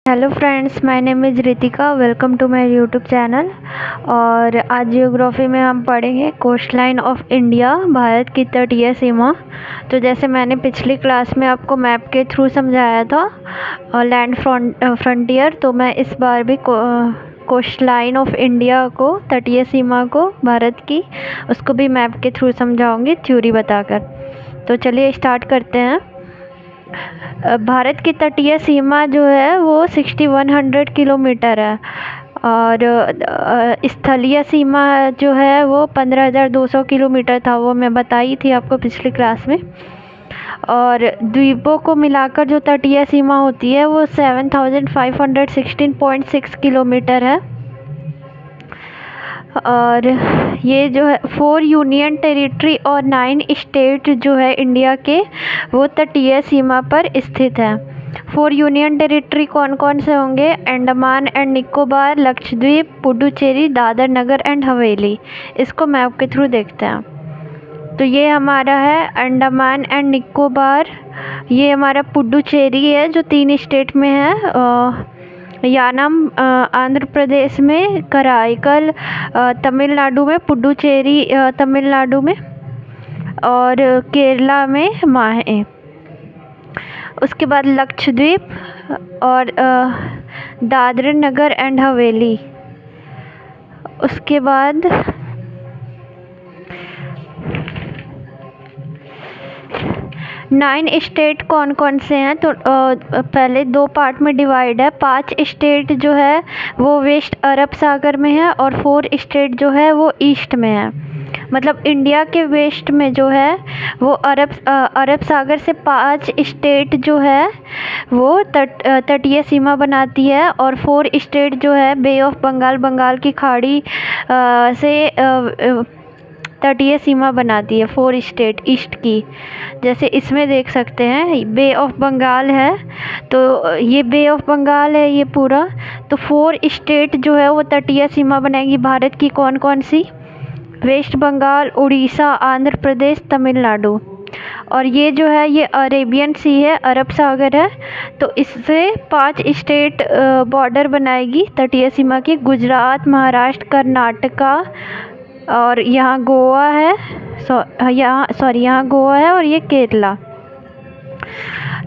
Hello friends, my name is Ritika. Welcome to my YouTube channel. और आज geography में हम पढ़ेंगे coastline of India, Bharat की तटीय सीमा। तो जैसे मैंने पिछली क्लास में आपको मैप के थ्रू समझाया था लैंड फ्रंटियर, तो मैं इस बार भी कोस्ट लाइन ऑफ इंडिया को, तटीय सीमा को भारत की, उसको भी मैप के थ्रू समझाऊंगी थ्योरी बताकर। तो चलिए स्टार्ट करते हैं। भारत की तटीय सीमा जो है वो 6100 किलोमीटर है और स्थलीय सीमा जो है वो 15200 किलोमीटर था, वो मैं बताई थी आपको पिछली क्लास में। और द्वीपों को मिलाकर जो तटीय सीमा होती है वो 7516.6 किलोमीटर है। और ये जो है 4 यूनियन टेरिटरी और 9 स्टेट जो है इंडिया के, वो तटीय सीमा पर स्थित है। 4 यूनियन टेरिटरी कौन कौन से होंगे? Andaman and Nicobar, Lakshadweep, Puducherry, Dadar Nagar and हवेली। इसको मैप के थ्रू देखते हैं। तो ये हमारा है अंडमान एंड निकोबार, ये हमारा पुडुचेरी है जो 3 स्टेट में है। यानम आंध्र प्रदेश में, कराईकल तमिलनाडु में, पुडुचेरी तमिलनाडु में और केरला में माहे। उसके बाद लक्षद्वीप और दादर नगर एंड हवेली। उसके बाद 9 स्टेट कौन कौन से हैं? तो पहले 2 पार्ट में डिवाइड है। 5 स्टेट जो है वो वेस्ट अरब सागर में है और 4 स्टेट जो है वो ईस्ट में है। मतलब इंडिया के वेस्ट में जो है वो अरब सागर से 5 स्टेट जो है वो तटीय सीमा बनाती है और 4 स्टेट जो है बे ऑफ बंगाल की खाड़ी से तटीय सीमा बनाती है। 4 स्टेट ईस्ट की, जैसे इसमें देख सकते हैं बे ऑफ बंगाल है, तो ये बे ऑफ बंगाल है ये पूरा। तो 4 स्टेट जो है वो तटीय सीमा बनाएगी भारत की। कौन कौन सी? वेस्ट बंगाल, उड़ीसा, आंध्र प्रदेश, तमिलनाडु। और ये जो है ये अरेबियन सी है, अरब सागर है, तो इससे 5 स्टेट बॉर्डर बनाएगी तटीय सीमा की। गुजरात, महाराष्ट्र, कर्नाटका और यहाँ गोवा है, यहाँ गोवा है और ये केरला।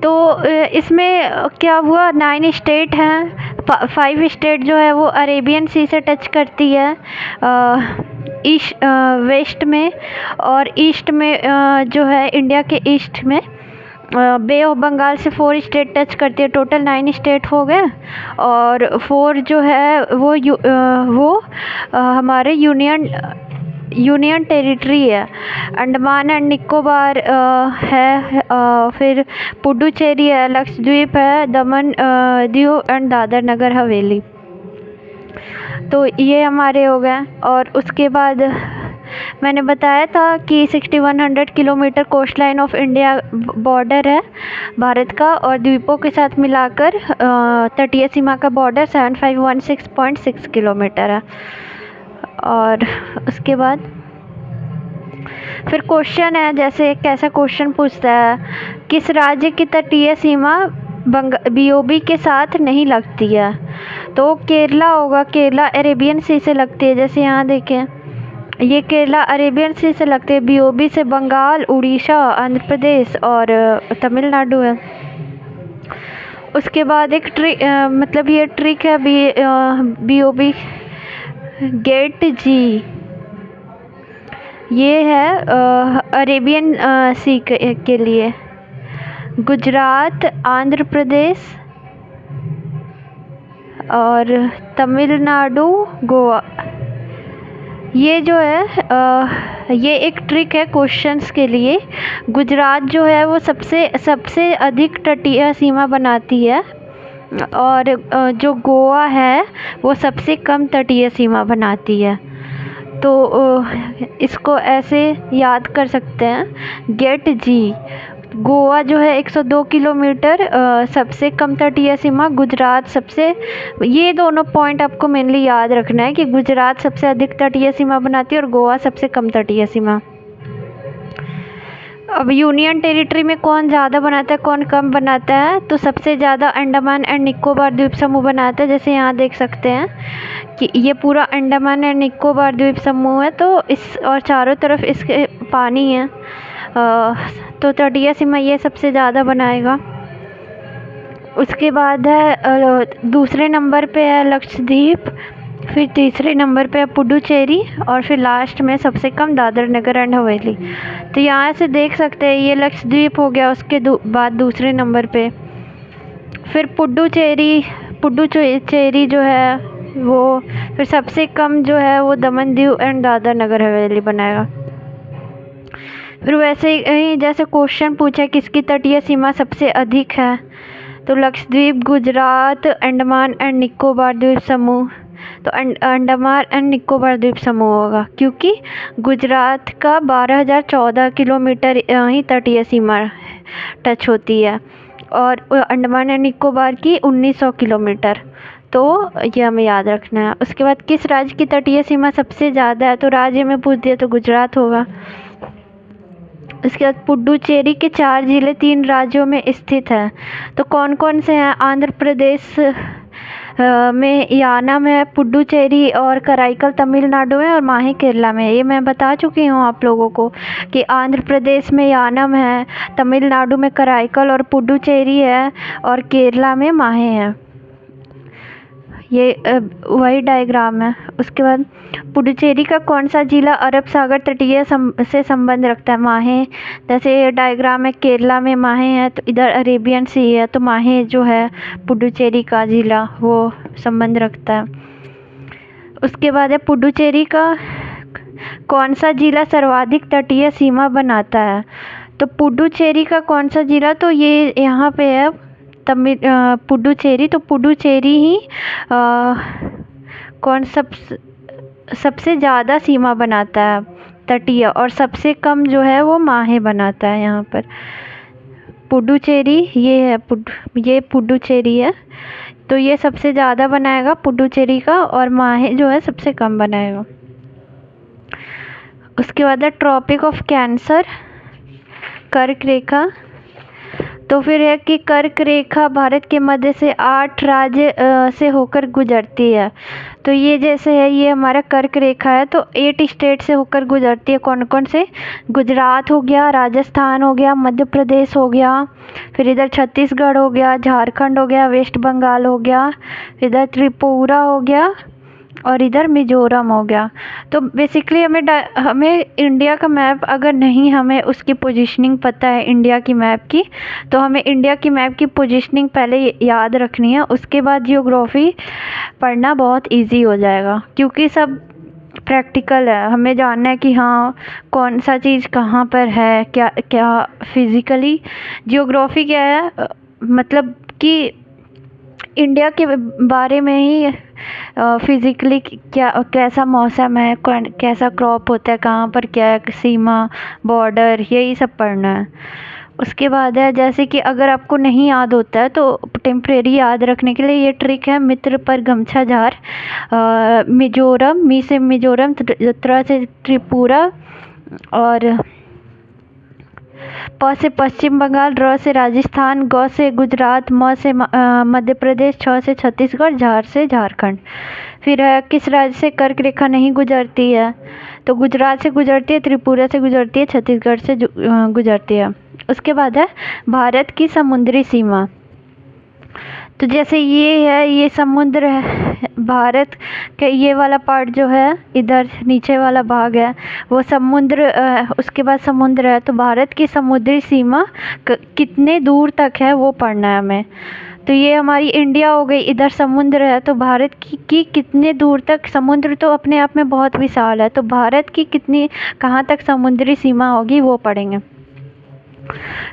तो इसमें क्या हुआ, 9 स्टेट हैं, 5 स्टेट जो है वो अरेबियन सी से टच करती है वेस्ट में, और ईस्ट में जो है इंडिया के ईस्ट में बे ऑफ बंगाल से 4 स्टेट टच करती है। टोटल 9 स्टेट हो गए और 4 जो है वो हमारे यूनियन टेरिटरी है। अंडमान एंड निकोबार है, फिर पुडुचेरी है, लक्षद्वीप है, दमन दीव एंड दादर नगर हवेली। तो ये हमारे हो गए। और उसके बाद मैंने बताया था कि 6100 kilometre coastline of India border है भारत का, और द्वीपों के साथ मिलाकर तटीय सीमा का बॉर्डर 7516.6 किलोमीटर है। और उसके बाद फिर क्वेश्चन है, जैसे कैसा क्वेश्चन पूछता है, किस राज्य की तटीय सीमा बीओबी के साथ नहीं लगती है? तो केरला होगा। केरला अरेबियन सी से लगती है, जैसे यहाँ देखें ये केरला अरेबियन सी से लगती है। बीओबी से बंगाल, उड़ीसा, आंध्र प्रदेश और तमिलनाडु है। उसके बाद एक मतलब ये ट्रिक है बीओबी गेट जी, ये है अरेबियन सी के लिए। गुजरात, आंध्र प्रदेश और तमिलनाडु, गोवा, ये जो है ये एक ट्रिक है क्वेश्चंस के लिए। गुजरात जो है वो सबसे अधिक तटीय सीमा बनाती है और जो गोवा है वो सबसे कम तटीय सीमा बनाती है। तो इसको ऐसे याद कर सकते हैं, गेट जी। गोवा जो है 102 किलोमीटर सबसे कम तटीय सीमा, गुजरात सबसे, ये दोनों पॉइंट आपको मेनली याद रखना है कि गुजरात सबसे अधिक तटीय सीमा बनाती है और गोवा सबसे कम तटीय सीमा। अब यूनियन टेरिटरी में कौन ज़्यादा बनाता है कौन कम बनाता है, तो सबसे ज़्यादा अंडमान एंड निकोबार द्वीप समूह बनाता है। जैसे यहाँ देख सकते हैं कि ये पूरा अंडमान एंड निकोबार द्वीप समूह है, तो इस और चारों तरफ इसके पानी है, तो तटीय सीमा ये सबसे ज़्यादा बनाएगा। उसके बाद है दूसरे नंबर पे है लक्षद्वीप, फिर तीसरे नंबर पे है पुडुचेरी, और फिर लास्ट में सबसे कम दादर नगर एंड हवेली। तो यहाँ से देख सकते हैं ये लक्षद्वीप हो गया, उसके बाद दूसरे नंबर पे फिर पुडुचेरी जो है वो, फिर सबसे कम जो है वो दमन दीव एंड दादर नगर हवेली बनाएगा। फिर वैसे ही जैसे क्वेश्चन पूछा किसकी तटीय सीमा सबसे अधिक है, तो लक्षद्वीप, गुजरात, अंडमान एंड निकोबार द्वीप समूह। तो अंडमान एंड निकोबार द्वीप समूह होगा, क्योंकि गुजरात का 12,014 किलोमीटर ही तटीय सीमा टच होती है, और अंडमान एंड निकोबार की 1900 किलोमीटर। तो ये हमें याद रखना है। उसके बाद किस राज्य की तटीय सीमा सबसे ज़्यादा है, तो राज्य में पूछ दिया तो गुजरात होगा। उसके बाद पुडुचेरी के 4 ज़िले 3 राज्यों में स्थित हैं, तो कौन कौन से हैं, आंध्र प्रदेश में यानम है, पुडुचेरी और कराईकल तमिलनाडु में, और माहे केरला में। ये मैं बता चुकी हूँ आप लोगों को कि आंध्र प्रदेश में यानम है, तमिलनाडु में कराईकल और पुडुचेरी है, और केरला में माहे है। ये वही डायग्राम है। उसके बाद पुडुचेरी का कौन सा जिला अरब सागर तटीय से संबंध रखता है, माहे। जैसे ये डायग्राम में केरला में माहे है, तो इधर अरेबियन सी है, तो माहे जो है पुडुचेरी का जिला वो संबंध रखता है। उसके बाद है पुडुचेरी का कौन सा जिला सर्वाधिक तटीय सीमा बनाता है, तो पुडुचेरी का कौन सा जिला, तो ये यहाँ पे है पुडुचेरी। तो पुडुचेरी ही कौन सबसे ज़्यादा सीमा बनाता है तटीय, और सबसे कम जो है वो माहे बनाता है। यहाँ पर पुडुचेरी ये है, ये पुडुचेरी है, तो ये सबसे ज़्यादा बनाएगा पुडुचेरी का, और माहे जो है सबसे कम बनाएगा। उसके बाद है ट्रॉपिक ऑफ कैंसर, कर्क रेखा। तो फिर है कि कर्क रेखा भारत के मध्य से 8 राज्य से होकर गुजरती है। तो ये जैसे है ये हमारा कर्क रेखा है, तो 8 स्टेट से होकर गुजरती है। कौन कौन से, गुजरात हो गया, राजस्थान हो गया, मध्य प्रदेश हो गया, फिर इधर छत्तीसगढ़ हो गया, झारखंड हो गया, वेस्ट बंगाल हो गया, इधर त्रिपुरा हो गया, और इधर मिजोरम हो गया। तो बेसिकली हमें इंडिया का मैप अगर नहीं हमें उसकी पोजीशनिंग पता है इंडिया की मैप की, तो हमें इंडिया की मैप की पोजीशनिंग पहले याद रखनी है। उसके बाद जियोग्राफी पढ़ना बहुत इजी हो जाएगा, क्योंकि सब प्रैक्टिकल है। हमें जानना है कि हाँ कौन सा चीज़ कहाँ पर है, क्या क्या फिज़िकली। जियोग्राफी क्या है, मतलब कि इंडिया के बारे में ही फिज़िकली क्या कैसा मौसम है, कैसा क्रॉप होता है, कहाँ पर क्या है, सीमा, बॉर्डर, यही सब पढ़ना है। उसके बाद है जैसे कि अगर आपको नहीं याद होता है तो टेम्परेरी याद रखने के लिए ये ट्रिक है, मित्र पर गमछा झार। मिजोरम, मी से मिजोरम, त्रा से त्रिपुरा, और प से पश्चिम बंगाल, र से राजस्थान, ग से गुजरात, म से मध्य प्रदेश, छ से छत्तीसगढ़, झार से झारखंड। फिर किस राज्य से कर्क रेखा नहीं गुजरती है, तो गुजरात से गुजरती है, त्रिपुरा से गुजरती है, छत्तीसगढ़ से गुजरती है। उसके बाद है भारत की समुद्री सीमा। तो जैसे ये है, ये समुद्र है, भारत के ये वाला पार्ट जो है, इधर नीचे वाला भाग है वो समुद्र, उसके बाद समुद्र है। तो भारत की समुद्री सीमा कितने दूर तक है वो पढ़ना है हमें। तो ये हमारी इंडिया हो गई, इधर समुद्र है, तो भारत की कितने दूर तक, समुद्र तो अपने आप में बहुत विशाल है, तो भारत की कितनी कहाँ तक समुद्री सीमा होगी वो पढ़ेंगे।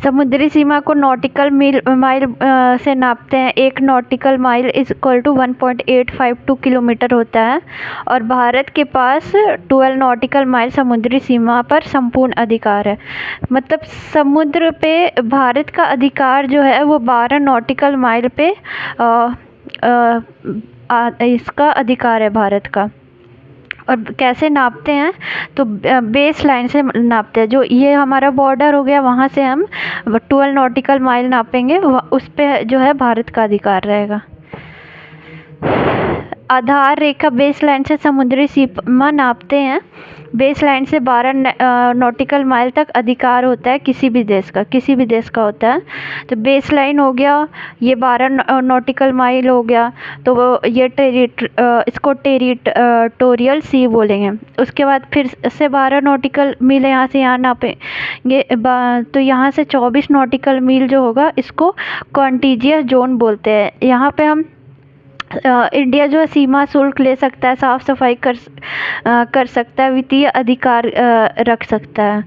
समुद्री सीमा को नॉटिकल माइल से नापते हैं। 1 nautical mile is equal to 1.852 kilometre होता है, और भारत के पास 12 नॉटिकल माइल समुद्री सीमा पर संपूर्ण अधिकार है। मतलब समुद्र पे भारत का अधिकार जो है वो 12 नॉटिकल माइल पे इसका अधिकार है भारत का। और कैसे नापते हैं तो बेस लाइन से नापते हैं। जो ये हमारा बॉर्डर हो गया, वहाँ से हम 12 नॉटिकल माइल नापेंगे, उस पे जो है भारत का अधिकार रहेगा। आधार रेखा बेस लाइन से समुद्री सीमा नापते हैं। बेस लाइन से 12 नॉटिकल माइल तक अधिकार होता है किसी भी देश का होता है। तो बेस लाइन हो गया, ये 12 नॉटिकल माइल हो गया, तो वो ये इसको टेरिटोरियल सी बोलेंगे। उसके बाद फिर से 12 नॉटिकल मील यहाँ से यहाँ नापेंगे, तो यहाँ से 24 नॉटिकल मील जो होगा इसको कॉन्टिजियस जोन बोलते हैं। यहाँ पे हम इंडिया जो है सीमा शुल्क ले सकता है, साफ़ सफाई कर सकता है, वित्तीय अधिकार रख सकता है।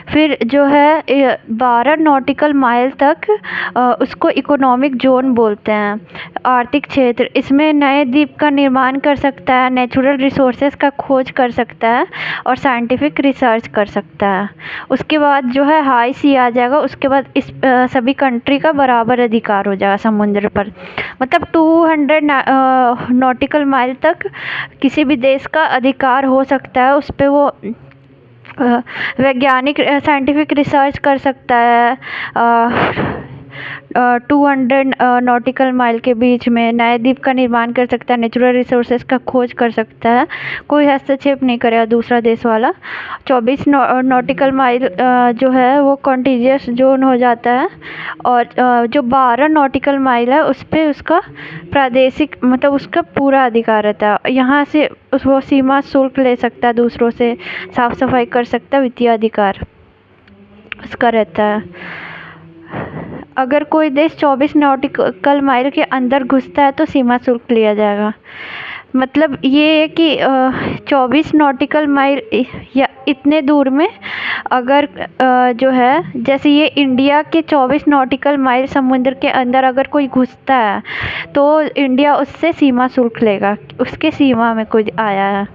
फिर जो है 12 नॉटिकल माइल तक उसको इकोनॉमिक जोन बोलते हैं, आर्थिक क्षेत्र। इसमें नए द्वीप का निर्माण कर सकता है, नेचुरल रिसोर्सेज का खोज कर सकता है और साइंटिफिक रिसर्च कर सकता है। उसके बाद जो है हाई सी आ जाएगा, उसके बाद इस सभी कंट्री का बराबर अधिकार हो जाएगा समुद्र पर। मतलब 200 नॉटिकल माइल तक किसी भी देश का अधिकार हो सकता है, उस पे वो वैज्ञानिक साइंटिफिक रिसर्च कर सकता है। 200 नॉटिकल माइल के बीच में नए द्वीप का निर्माण कर सकता है, नेचुरल रिसोर्सेज का खोज कर सकता है, कोई हस्तक्षेप नहीं करेगा दूसरा देश वाला। 24 नॉटिकल माइल जो है वो कॉन्टिजियस जोन हो जाता है। और जो 12 नॉटिकल माइल है उस पर उसका प्रादेशिक मतलब उसका पूरा अधिकार रहता है। यहाँ से वो सीमा शुल्क ले सकता है दूसरों से, साफ सफाई कर सकता है, वित्तीय अधिकार उसका रहता है। अगर कोई देश 24 नॉटिकल माइल के अंदर घुसता है तो सीमा शुल्क लिया जाएगा। मतलब ये है कि 24 नॉटिकल माइल या इतने दूर में अगर जो है जैसे ये इंडिया के 24 नॉटिकल माइल समुद्र के अंदर अगर कोई घुसता है तो इंडिया उससे सीमा शुल्क लेगा, उसके सीमा में कोई आया है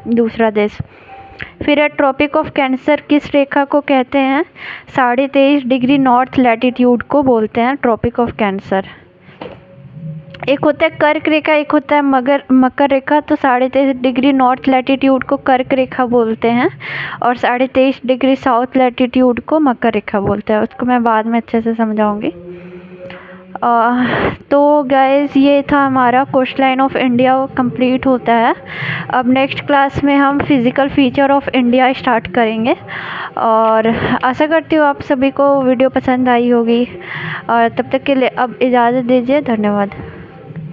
दूसरा देश। फिर ट्रॉपिक ऑफ कैंसर किस रेखा को कहते हैं? 23.5 डिग्री नॉर्थ लैटिट्यूड को बोलते हैं ट्रॉपिक ऑफ कैंसर। एक होता है कर्क रेखा, एक होता है मकर रेखा। तो 23.5 डिग्री नॉर्थ लैटिट्यूड को कर्क रेखा बोलते हैं और 23.5 डिग्री साउथ लैटिट्यूड को मकर रेखा बोलते हैं। उसको मैं बाद में अच्छे से समझाऊंगी। तो गाइस ये था हमारा कोस्ट लाइन ऑफ इंडिया, वो कंप्लीट होता है। अब नेक्स्ट क्लास में हम physical feature of India start करेंगे और आशा करती हूँ आप सभी को वीडियो पसंद आई होगी। और तब तक के लिए अब इजाज़त दीजिए, धन्यवाद।